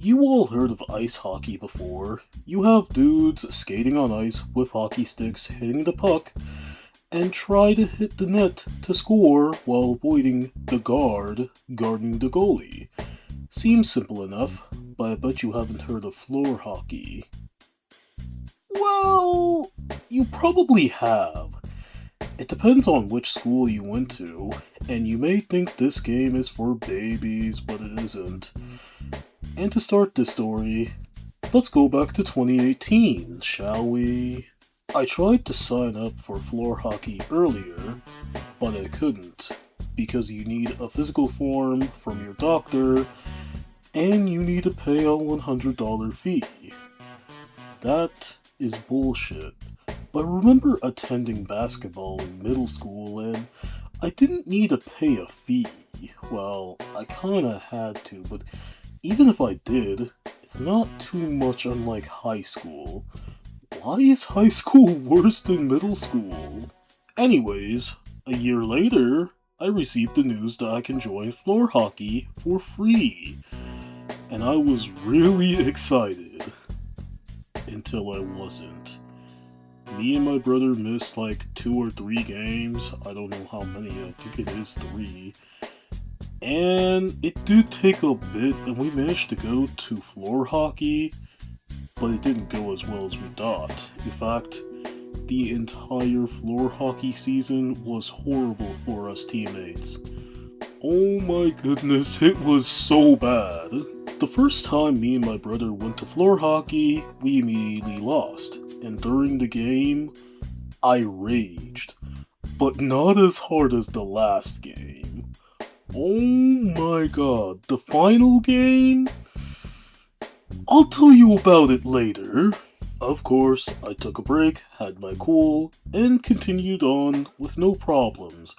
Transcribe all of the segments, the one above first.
You all heard of ice hockey before. You have dudes skating on ice with hockey sticks hitting the puck and try to hit the net to score while avoiding the guard guarding the goalie. Seems simple enough, but I bet you haven't heard of floor hockey. Well, you probably have. It depends on which school you went to, and you may think this game is for babies, but it isn't. And to start this story, let's go back to 2018, shall we? I tried to sign up for floor hockey earlier, but I couldn't, because you need a physical form from your doctor, and you need to pay a $100 fee. That is bullshit. But I remember attending basketball in middle school, and I didn't need to pay a fee. Well, I kinda had to, but even if I did, it's not too much unlike high school. Why is high school worse than middle school? Anyways, a year later, I received the news that I can join floor hockey for free. And I was really excited. Until I wasn't. Me and my brother missed like 2 or 3 games. I don't know how many, I think it is 3. And it did take a bit, and we managed to go to floor hockey, but it didn't go as well as we thought. In fact, the entire floor hockey season was horrible for us teammates. Oh my goodness, it was so bad. The first time me and my brother went to floor hockey, we immediately lost. And during the game, I raged. But not as hard as the last game. Oh my god, the final game? I'll tell you about it later. Of course, I took a break, had my cool, and continued on with no problems.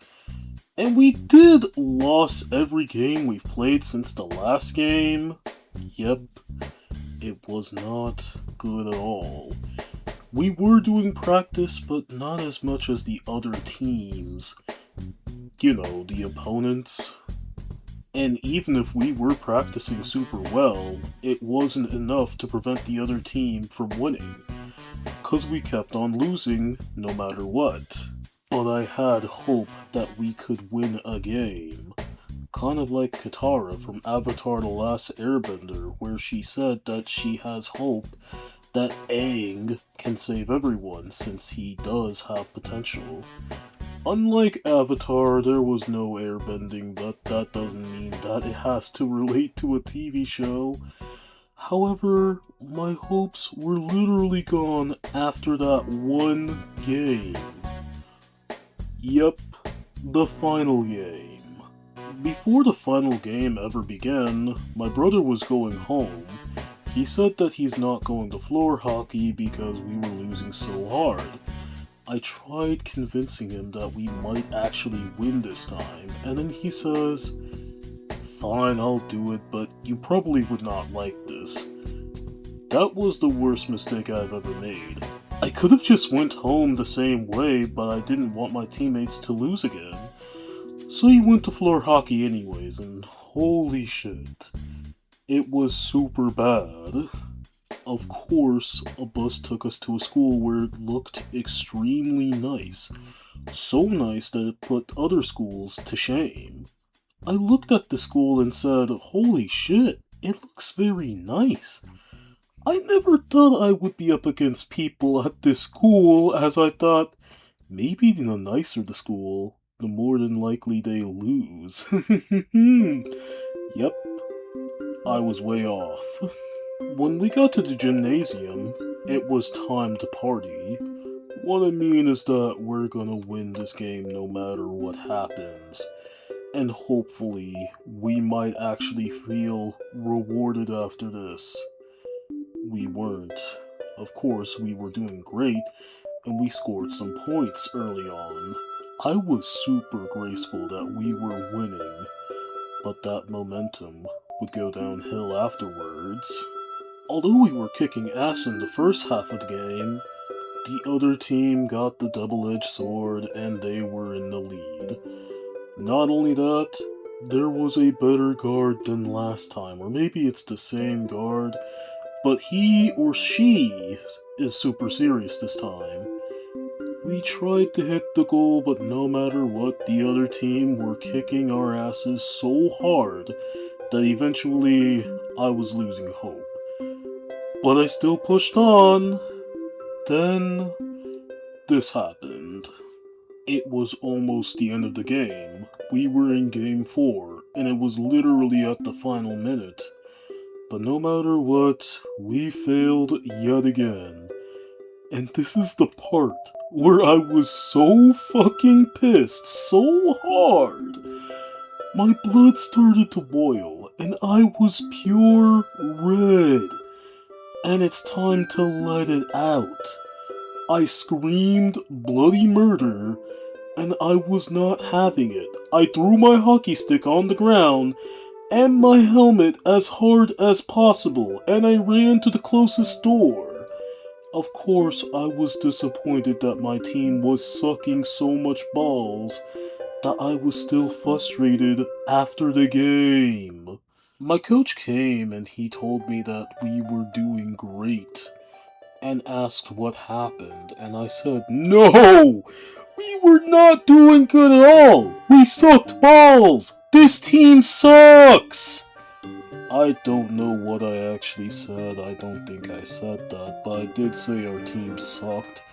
And we did lose every game we've played since the last game. Yep, it was not good at all. We were doing practice, but not as much as the other teams. You know, the opponents. And even if we were practicing super well, it wasn't enough to prevent the other team from winning. 'Cause we kept on losing no matter what. But I had hope that we could win a game. Kind of like Katara from Avatar The Last Airbender, where she said that she has hope that Aang can save everyone since he does have potential. Unlike Avatar, there was no airbending, but that doesn't mean that it has to relate to a TV show. However, my hopes were literally gone after that one game. Yep, the final game. Before the final game ever began, my brother was going home. He said that he's not going to floor hockey because we were losing so hard. I tried convincing him that we might actually win this time, and then he says, "Fine, I'll do it, but you probably would not like this." That was the worst mistake I've ever made. I could have just went home the same way, but I didn't want my teammates to lose again. So he went to floor hockey anyways, and holy shit. It was super bad. Of course, a bus took us to a school where it looked extremely nice. So nice that it put other schools to shame. I looked at the school and said, "Holy shit, it looks very nice." I never thought I would be up against people at this school, as I thought, maybe the nicer the school, the more than likely they lose. Yep, I was way off. When we got to the gymnasium, it was time to party. What I mean is that we're gonna win this game no matter what happens. And hopefully, we might actually feel rewarded after this. We weren't. Of course, we were doing great, and we scored some points early on. I was super graceful that we were winning, but that momentum would go downhill afterwards. Although we were kicking ass in the first half of the game, the other team got the double-edged sword and they were in the lead. Not only that, there was a better guard than last time, or maybe it's the same guard, but he or she is super serious this time. We tried to hit the goal, but no matter what, the other team were kicking our asses so hard that eventually I was losing hope. But I still pushed on. Then this happened. It was almost the end of the game. We were in game 4, and it was literally at the final minute. But no matter what, we failed yet again. And this is the part where I was so fucking pissed so hard. My blood started to boil, and I was pure red. And it's time to let it out. I screamed bloody murder, and I was not having it. I threw my hockey stick on the ground and my helmet as hard as possible, and I ran to the closest door. Of course, I was disappointed that my team was sucking so much balls that I was still frustrated after the game. My coach came and he told me that we were doing great and asked what happened, and I said, "No! We were not doing good at all! We sucked balls! This team sucks!" I don't know what I actually said. I don't think I said that, but I did say our team sucked.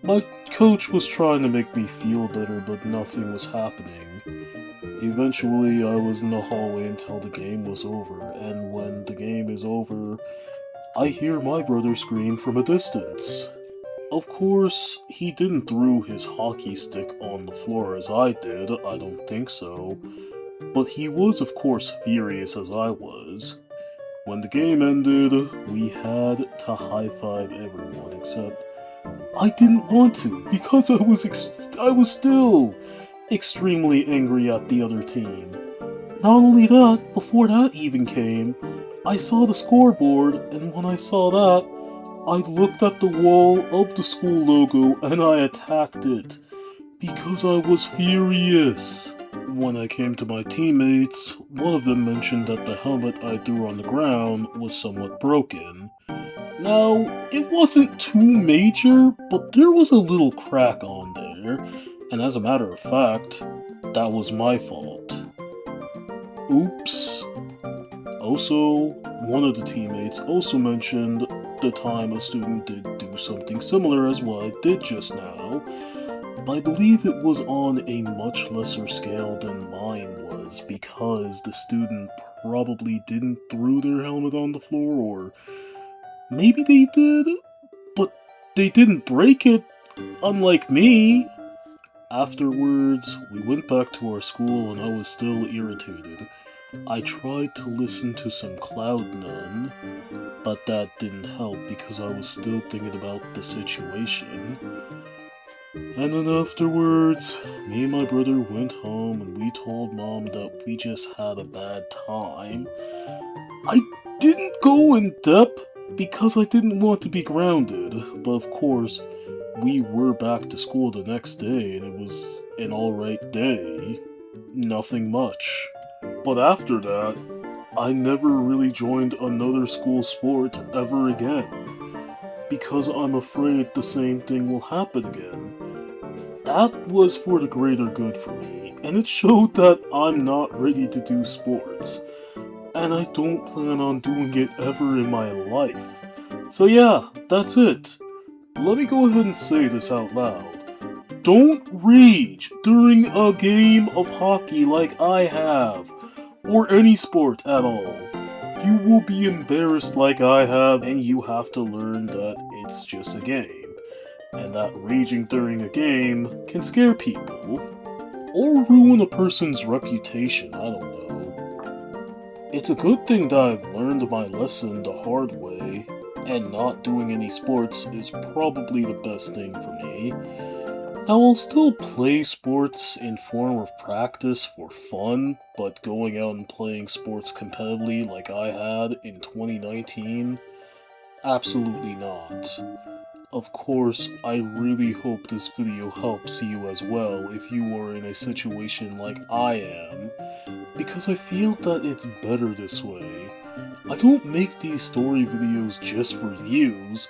My coach was trying to make me feel better, but nothing was happening. Eventually, I was in the hallway until the game was over, and when the game is over, I hear my brother scream from a distance. Of course, he didn't throw his hockey stick on the floor as I did, I don't think so. But he was, of course, furious as I was. When the game ended, we had to high-five everyone, except I didn't want to, because I was still extremely angry at the other team. Not only that, before that even came, I saw the scoreboard, and when I saw that, I looked at the wall of the school logo and I attacked it, because I was furious. When I came to my teammates, one of them mentioned that the helmet I threw on the ground was somewhat broken. Now, it wasn't too major, but there was a little crack on there, and as a matter of fact, that was my fault. Oops. Also, one of the teammates also mentioned the time a student did do something similar as what I did just now. I believe it was on a much lesser scale than mine was, because the student probably didn't throw their helmet on the floor, or maybe they did, but they didn't break it, unlike me. Afterwards, we went back to our school and I was still irritated. I tried to listen to some Cloud9, but that didn't help because I was still thinking about the situation. And then afterwards, me and my brother went home and we told Mom that we just had a bad time. I didn't go in depth because I didn't want to be grounded, but of course, we were back to school the next day and it was an alright day. Nothing much. But after that, I never really joined another school sport ever again, because I'm afraid the same thing will happen again. That was for the greater good for me, and it showed that I'm not ready to do sports, and I don't plan on doing it ever in my life. So yeah, that's it. Let me go ahead and say this out loud. Don't rage during a game of hockey like I have, or any sport at all. You will be embarrassed like I have, and you have to learn that it's just a game, and that raging during a game can scare people, or ruin a person's reputation, I don't know. It's a good thing that I've learned my lesson the hard way, and not doing any sports is probably the best thing for me. Now, I'll still play sports in form of practice for fun, but going out and playing sports competitively like I had in 2019? Absolutely not. of course, I really hope this video helps you as well if you are in a situation like I am, because I feel that it's better this way. I don't make these story videos just for views,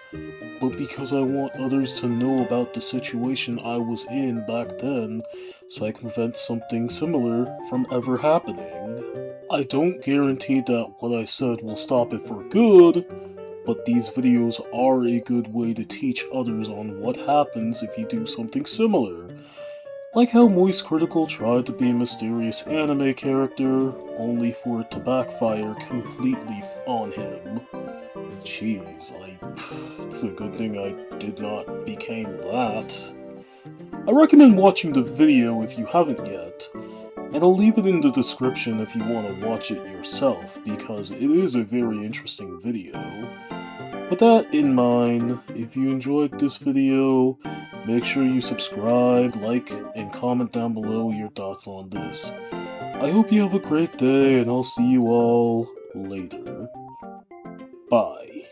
but because I want others to know about the situation I was in back then, so I can prevent something similar from ever happening. I don't guarantee that what I said will stop it for good, but these videos are a good way to teach others on what happens if you do something similar. Like how Moist Critical tried to be a mysterious anime character, only for it to backfire completely on him. Jeez, it's a good thing I did not become that. I recommend watching the video if you haven't yet, and I'll leave it in the description if you want to watch it yourself, because it is a very interesting video. With that in mind, if you enjoyed this video, make sure you subscribe, like, and comment down below your thoughts on this. I hope you have a great day, and I'll see you all later. Bye.